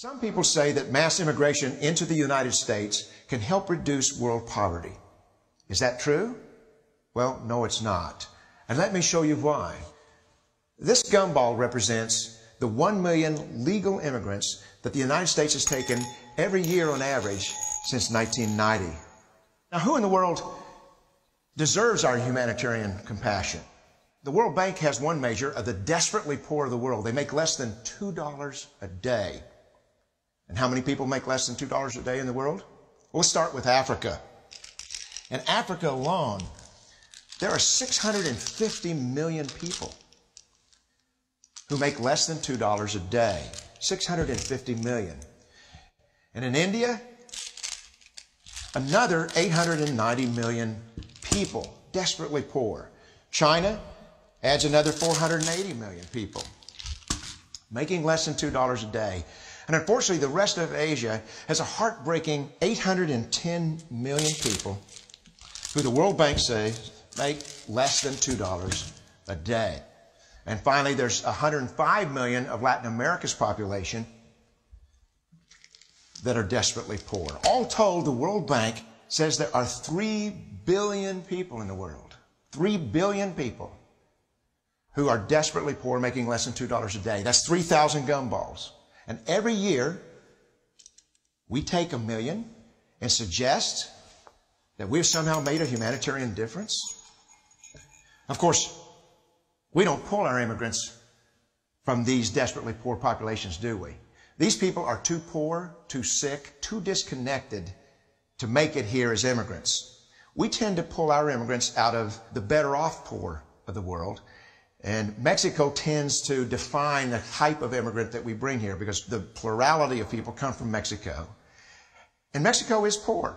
Some people say that mass immigration into the United States can help reduce world poverty. Is that true? Well, no, it's not. And let me show you why. This gumball represents the 1 million legal immigrants that the United States has taken every year on average since 1990. Now, who in the world deserves our humanitarian compassion? The World Bank has one measure of the desperately poor of the world. They make less than $2 a day. And how many people make less than $2 a day in the world? Well, let's start with Africa. In Africa alone, there are 650 million people who make less than $2 a day. 650 million. And in India, another 890 million people, desperately poor. China adds another 480 million people, making less than $2 a day. And unfortunately, the rest of Asia has a heartbreaking 810 million people who the World Bank says make less than $2 a day. And finally, there's 105 million of Latin America's population that are desperately poor. All told, the World Bank says there are 3 billion people in the world. 3 billion people who are desperately poor, making less than $2 a day. That's 3,000 gumballs. And every year, we take 1 million and suggest that we've somehow made a humanitarian difference. Of course, we don't pull our immigrants from these desperately poor populations, do we? These people are too poor, too sick, too disconnected to make it here as immigrants. We tend to pull our immigrants out of the better off poor of the world. And Mexico tends to define the type of immigrant that we bring here because the plurality of people come from Mexico. And Mexico is poor.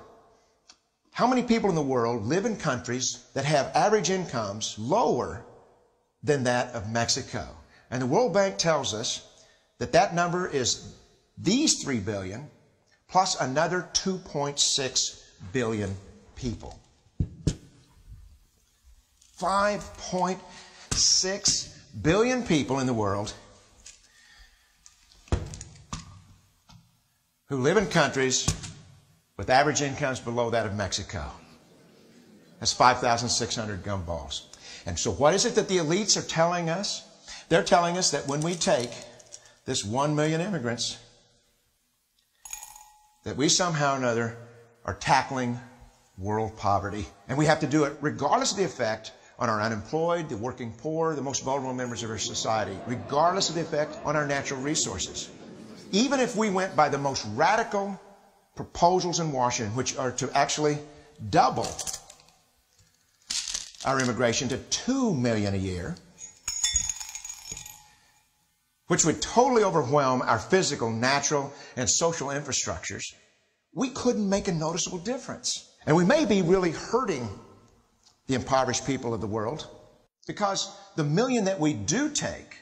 How many people in the world live in countries that have average incomes lower than that of Mexico? And the World Bank tells us that that number is these 3 billion plus another 2.6 billion people. 5.6 billion people in the world who live in countries with average incomes below that of Mexico. That's 5,600 gumballs. And so what is it that the elites are telling us? They're telling us that when we take this 1 million immigrants, that we somehow or another are tackling world poverty. And we have to do it regardless of the effect on our unemployed, the working poor, the most vulnerable members of our society, regardless of the effect on our natural resources. Even if we went by the most radical proposals in Washington, which are to actually double our immigration to 2 million a year, which would totally overwhelm our physical, natural, and social infrastructures, we couldn't make a noticeable difference. And we may be really hurting the impoverished people of the world because the million that we do take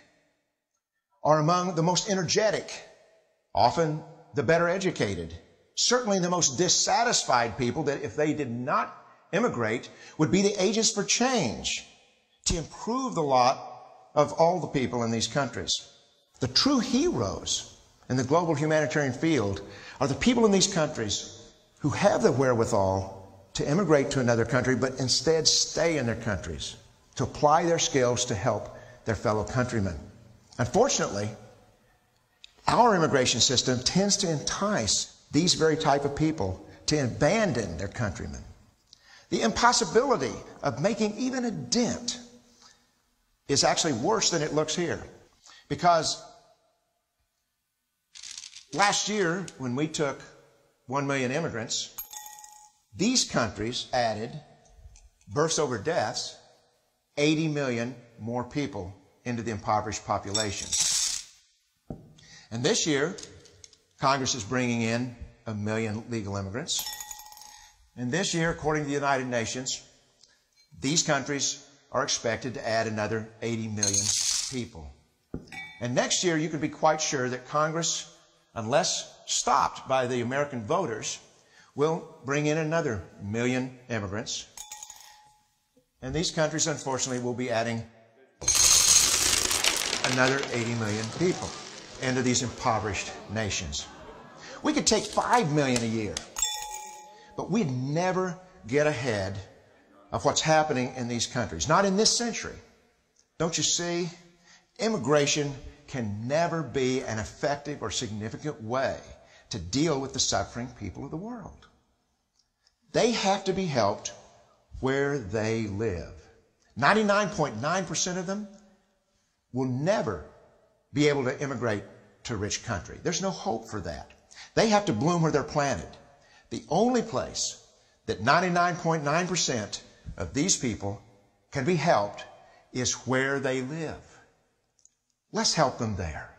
are among the most energetic, often the better educated, certainly the most dissatisfied people that if they did not immigrate would be the agents for change to improve the lot of all the people in these countries. The true heroes in the global humanitarian field are the people in these countries who have the wherewithal to immigrate to another country, but instead stay in their countries to apply their skills to help their fellow countrymen. Unfortunately, our immigration system tends to entice these very type of people to abandon their countrymen. The impossibility of making even a dent is actually worse than it looks here. Because last year, when we took 1 million immigrants, these countries added, births over deaths, 80 million more people into the impoverished population. And this year, Congress is bringing in 1 million legal immigrants. And this year, according to the United Nations, these countries are expected to add another 80 million people. And next year, you can be quite sure that Congress, unless stopped by the American voters, will bring in another 1 million immigrants. And these countries, unfortunately, will be adding another 80 million people. into these impoverished nations. We could take 5 million a year, but we'd never get ahead of what's happening in these countries. Not in this century. Don't you see? Immigration can never be an effective or significant way to deal with the suffering people of the world. They have to be helped where they live. 99.9% of them will never be able to immigrate to a rich country. There's no hope for that. They have to bloom where they're planted. The only place that 99.9% of these people can be helped is where they live. Let's help them there.